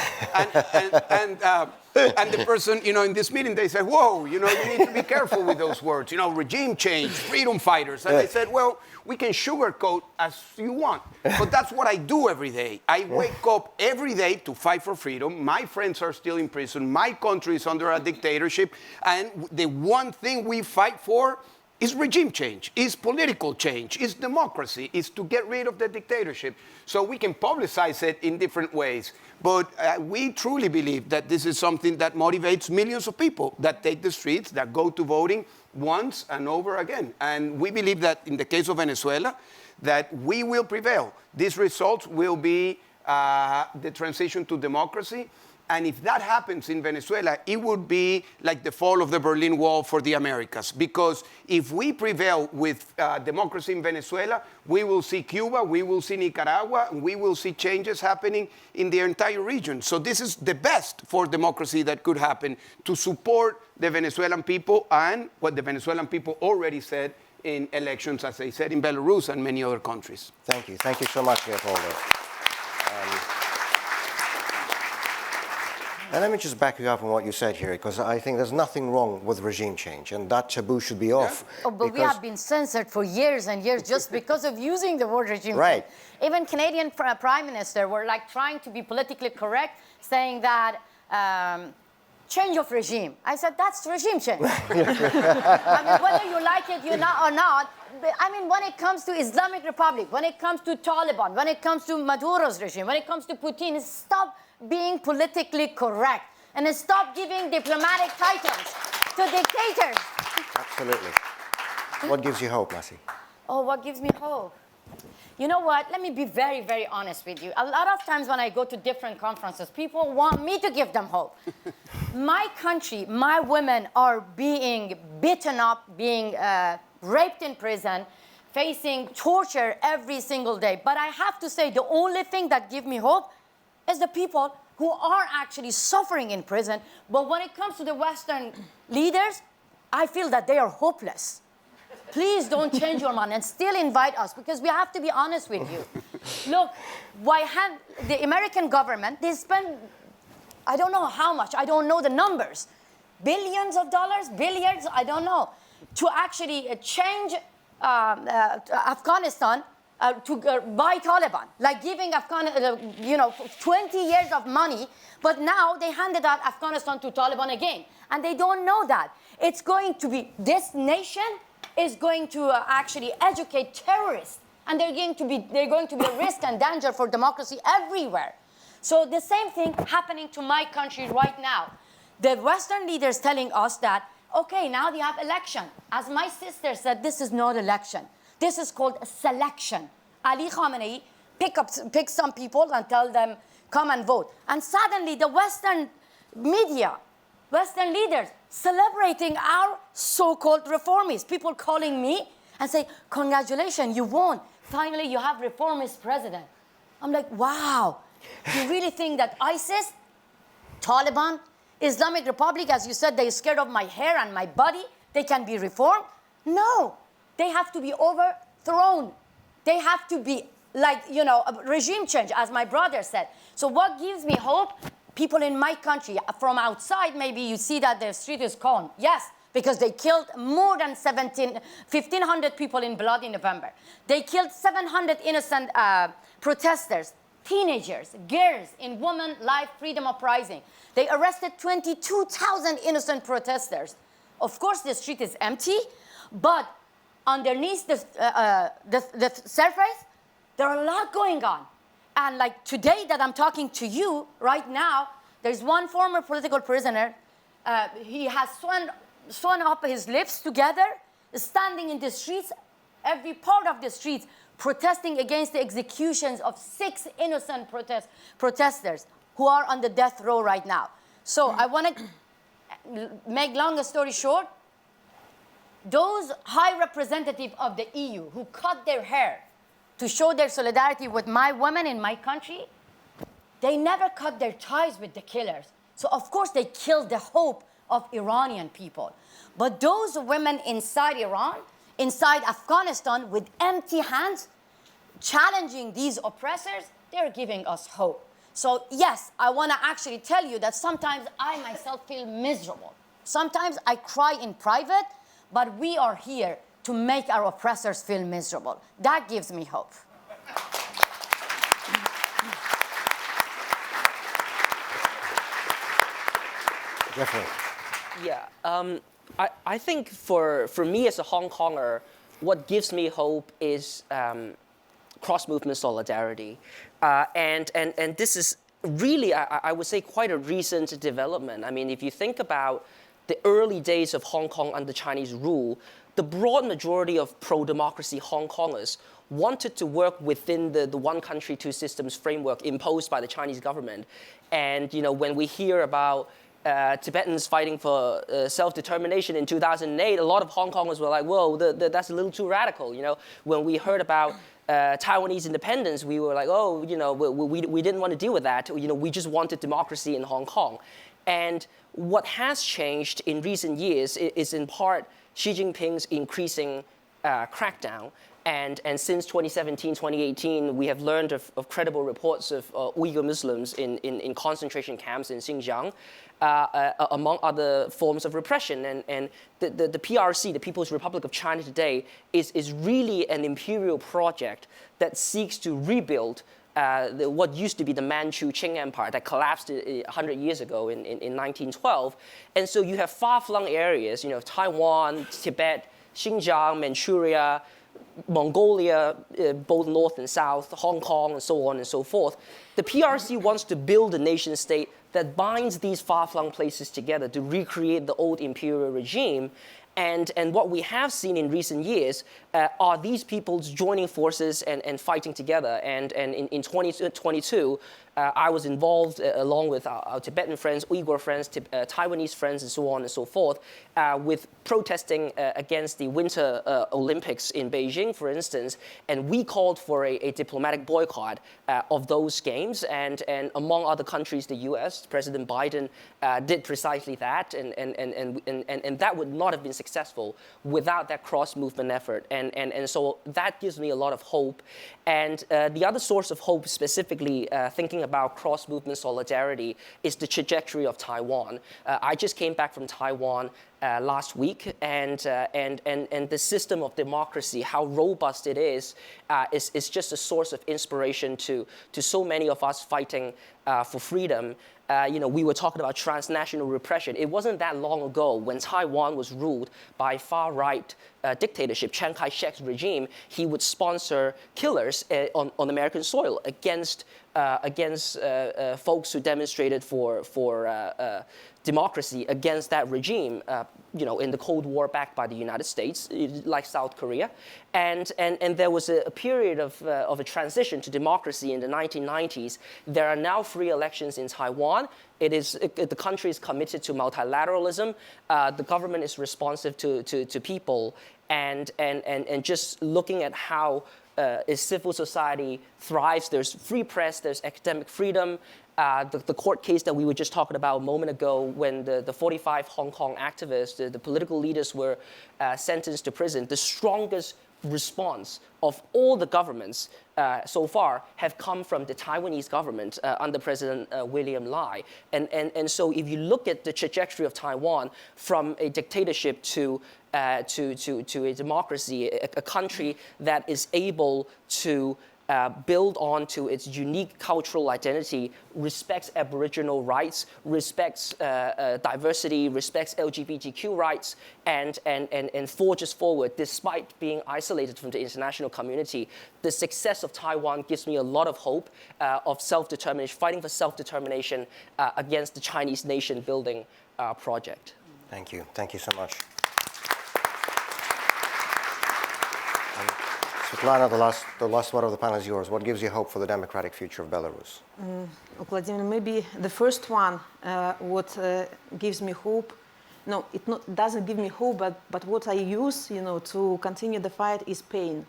And the person, in this meeting, they said, whoa, you need to be careful with those words. Regime change, freedom fighters. And I said, well, we can sugarcoat as you want. But that's what I do every day. I wake up every day to fight for freedom. My friends are still in prison. My country is under a dictatorship. And the one thing we fight for is regime change, is political change, is democracy, is to get rid of the dictatorship. So we can publicize it in different ways. But we truly believe that this is something that motivates millions of people that take the streets, that go to voting once and over again. And we believe that in the case of Venezuela, that we will prevail. These results will be the transition to democracy. And if that happens in Venezuela, it would be like the fall of the Berlin Wall for the Americas. Because if we prevail with democracy in Venezuela, we will see Cuba, we will see Nicaragua, and we will see changes happening in the entire region. So this is the best for democracy that could happen, to support the Venezuelan people and what the Venezuelan people already said in elections, as they said in Belarus and many other countries. Thank you. Thank you so much, Leopoldo. And let me just back you up on what you said here, because I think there's nothing wrong with regime change, and that taboo should be off. Oh, but we have been censored for years and years just because of using the word regime right. change. Even Canadian Prime Minister were like trying to be politically correct, saying that change of regime. I said, that's regime change. I mean, whether you like it or not, I mean, when it comes to Islamic Republic, when it comes to Taliban, when it comes to Maduro's regime, when it comes to Putin, stop being politically correct and stop giving diplomatic titles to dictators. Absolutely. What gives you hope, Masih? Oh, what gives me hope? You know what? Let me be very, very honest with you. A lot of times when I go to different conferences, people want me to give them hope. My country, my women are being beaten up, being raped in prison, facing torture every single day. But I have to say, the only thing that gives me hope is the people who are actually suffering in prison. But when it comes to the Western leaders, I feel that they are hopeless. Please don't change your mind and still invite us, because we have to be honest with you. Look, the American government, they spend, I don't know how much, I don't know the numbers, billions of dollars, billiards, I don't know, to actually change Afghanistan by Taliban, like giving 20 years of money, but now they handed out Afghanistan to Taliban again, and they don't know that. It's going to be, this nation is going to actually educate terrorists, and they're going to be a risk and danger for democracy everywhere. So the same thing happening to my country right now. The Western leaders telling us that, okay, now they have election. As my sister said, this is not election. This is called a selection. Ali Khamenei pick some people and tell them, come and vote. And suddenly the Western media, Western leaders celebrating our so-called reformists. People calling me and say, congratulations, you won. Finally, you have reformist president. I'm like, wow. You really think that ISIS, Taliban, Islamic Republic, as you said, they're scared of my hair and my body, they can be reformed? No. They have to be overthrown. They have to be like, a regime change, as my brother said. So what gives me hope? People in my country, from outside, maybe you see that the street is calm. Yes, because they killed more than 1,500 people in blood in November. They killed 700 innocent protesters, teenagers, girls in Women Life Freedom Uprising. They arrested 22,000 innocent protesters. Of course, the street is empty, but underneath the surface, there are a lot going on. And like today that I'm talking to you right now, there's one former political prisoner. He has sworn up his lips together, standing in the streets, every part of the streets, protesting against the executions of 6 innocent protesters who are on the death row right now. So I want to make long story short, those high representatives of the EU who cut their hair to show their solidarity with my women in my country, they never cut their ties with the killers. So of course they killed the hope of Iranian people. But those women inside Iran, inside Afghanistan, with empty hands, challenging these oppressors, they're giving us hope. So yes, I want to actually tell you that sometimes I myself feel miserable. Sometimes I cry in private, but we are here to make our oppressors feel miserable. That gives me hope. Definitely. Yeah, I think for me as a Hong Konger, what gives me hope is cross-movement solidarity. And this is really, I would say, quite a recent development. I mean, if you think about the early days of Hong Kong under Chinese rule, the broad majority of pro-democracy Hong Kongers wanted to work within the one country, two systems framework imposed by the Chinese government. And when we hear about Tibetans fighting for self-determination in 2008, a lot of Hong Kongers were like, whoa, that's a little too radical. When we heard about Taiwanese independence, we were like, oh, we didn't want to deal with that. We just wanted democracy in Hong Kong. And what has changed in recent years is in part Xi Jinping's increasing crackdown. And since 2017, 2018, we have learned of credible reports of Uyghur Muslims in concentration camps in Xinjiang, among other forms of repression. And the PRC, the People's Republic of China today, is really an imperial project that seeks to rebuild what used to be the Manchu Qing Empire that collapsed 100 years ago in 1912. And so you have far-flung areas, Taiwan, Tibet, Xinjiang, Manchuria, Mongolia, both north and south, Hong Kong, and so on and so forth. The PRC wants to build a nation state that binds these far-flung places together to recreate the old imperial regime. And what we have seen in recent years are these peoples joining forces and fighting together. And in 2022, I was involved along with our Tibetan friends, Uyghur friends, Taiwanese friends, and so on and so forth, with protesting against the Winter Olympics in Beijing, for instance. And we called for a diplomatic boycott of those games. And among other countries, the US, President Biden did precisely that. And that would not have been successful without that cross-movement effort. And so that gives me a lot of hope. And the other source of hope, specifically thinking about cross-movement solidarity, is the trajectory of Taiwan. I just came back from Taiwan last week, and the system of democracy, how robust it is just a source of inspiration to so many of us fighting for freedom. We were talking about transnational repression. It wasn't that long ago when Taiwan was ruled by far-right dictatorship, Chiang Kai-shek's regime. He would sponsor killers on American soil against folks who demonstrated for democracy against that regime, in the Cold War backed by the United States, like South Korea. And there was a period of a transition to democracy in the 1990s. There are now free elections in Taiwan. The country is committed to multilateralism. The government is responsive to people. And just looking at how civil society thrives, there's free press, there's academic freedom. The court case that we were just talking about a moment ago, when the 45 Hong Kong activists, the political leaders were sentenced to prison, the strongest response of all the governments so far have come from the Taiwanese government under President William Lai. And so if you look at the trajectory of Taiwan from a dictatorship to a democracy, a country that is able to build onto its unique cultural identity, respects Aboriginal rights, respects diversity, respects LGBTQ rights, and forges forward despite being isolated from the international community. The success of Taiwan gives me a lot of hope of self-determination, fighting for self-determination against the Chinese nation-building project. Thank you. Thank you so much. Sviatlana, the last word of the panel is yours. What gives you hope for the democratic future of Belarus? Vladimir, maybe the first one, what gives me hope, no, doesn't give me hope, but what I use, to continue the fight is pain.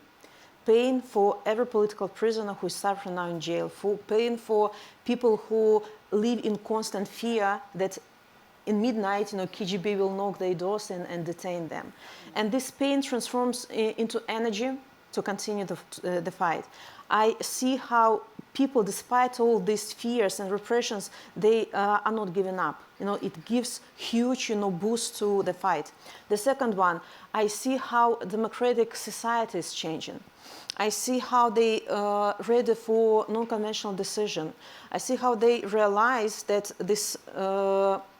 paying for every political prisoner who is suffering now in jail, for paying for people who live in constant fear that in midnight, KGB will knock their doors and detain them. And this pain transforms into energy to continue the fight. I see how people, despite all these fears and repressions, they are not giving up. It gives huge, boost to the fight. The second one, I see how democratic society is changing. I see how they are ready for non-conventional decision. I see how they realize that this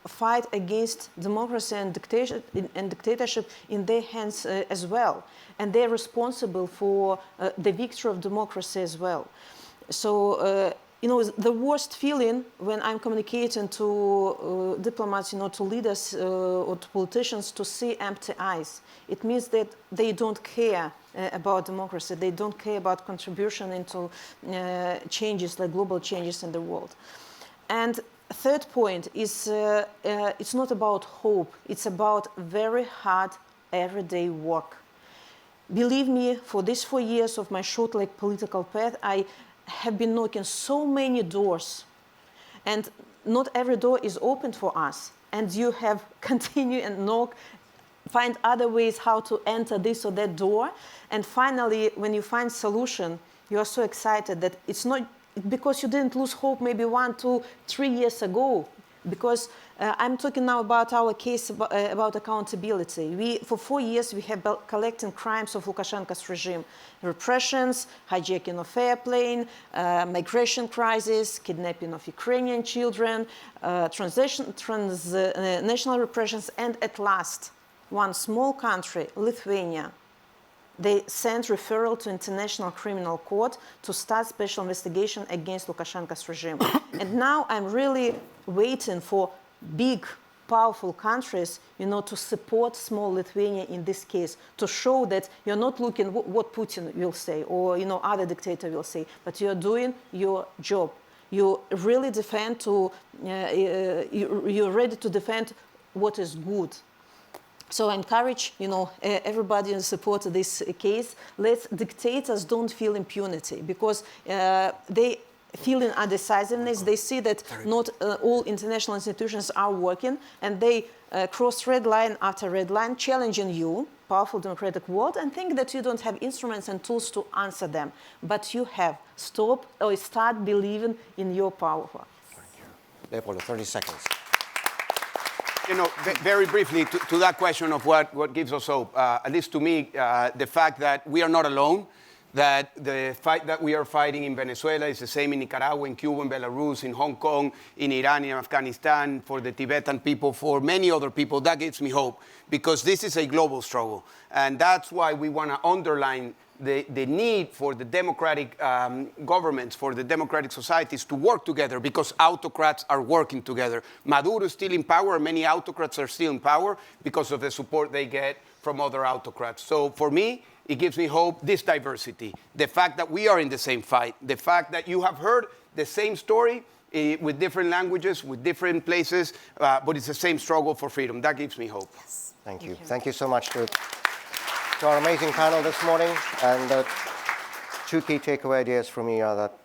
fight against democracy and dictatorship in their hands as well. And they're responsible for the victory of democracy as well. So, the worst feeling when I'm communicating to diplomats, to leaders or to politicians, to see empty eyes. It means that they don't care about democracy. They don't care about contribution into changes, like global changes in the world. And third point is it's not about hope. It's about very hard everyday work. Believe me, for these 4 years of my short political path, I have been knocking so many doors, and not every door is opened for us. And you have continue and knock, find other ways how to enter this or that door, and finally, when you find solution, you are so excited that it's not because you didn't lose hope maybe 1, 2, 3 years ago. Because I'm talking now about our case about accountability. For 4 years, we have been collecting crimes of Lukashenko's regime. Repressions, hijacking of airplane, migration crisis, kidnapping of Ukrainian children, transnational repressions, and at last, one small country, Lithuania, they sent referral to International Criminal Court to start special investigation against Lukashenko's regime. And now I'm really waiting for big, powerful countries, to support small Lithuania in this case, to show that you're not looking what Putin will say or, other dictator will say, but you're doing your job. You really defend you're ready to defend what is good. So I encourage, everybody in support of this case. Dictators don't feel impunity because they feel in indecisiveness. They see that not all international institutions are working, and they cross red line after red line, challenging you, powerful democratic world, and think that you don't have instruments and tools to answer them. But you have. Stop or start believing in your power. Thank you. Leopoldo, 30 seconds. Very briefly, to that question of what gives us hope, at least to me, the fact that we are not alone, that the fight that we are fighting in Venezuela is the same in Nicaragua, in Cuba, in Belarus, in Hong Kong, in Iran, in Afghanistan, for the Tibetan people, for many other people, that gives me hope, because this is a global struggle. And that's why we want to underline the need for the democratic governments, for the democratic societies to work together, because autocrats are working together. Maduro is still in power, and many autocrats are still in power because of the support they get from other autocrats. So for me, it gives me hope, this diversity, the fact that we are in the same fight, the fact that you have heard the same story with different languages, with different places, but it's the same struggle for freedom. That gives me hope. Yes. Thank you. Thank you so much to our amazing panel this morning. And 2 key takeaway ideas for me are that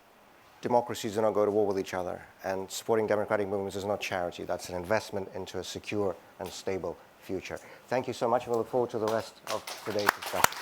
democracies do not go to war with each other, and supporting democratic movements is not charity. That's an investment into a secure and stable future. Thank you so much. We look forward to the rest of today's discussion.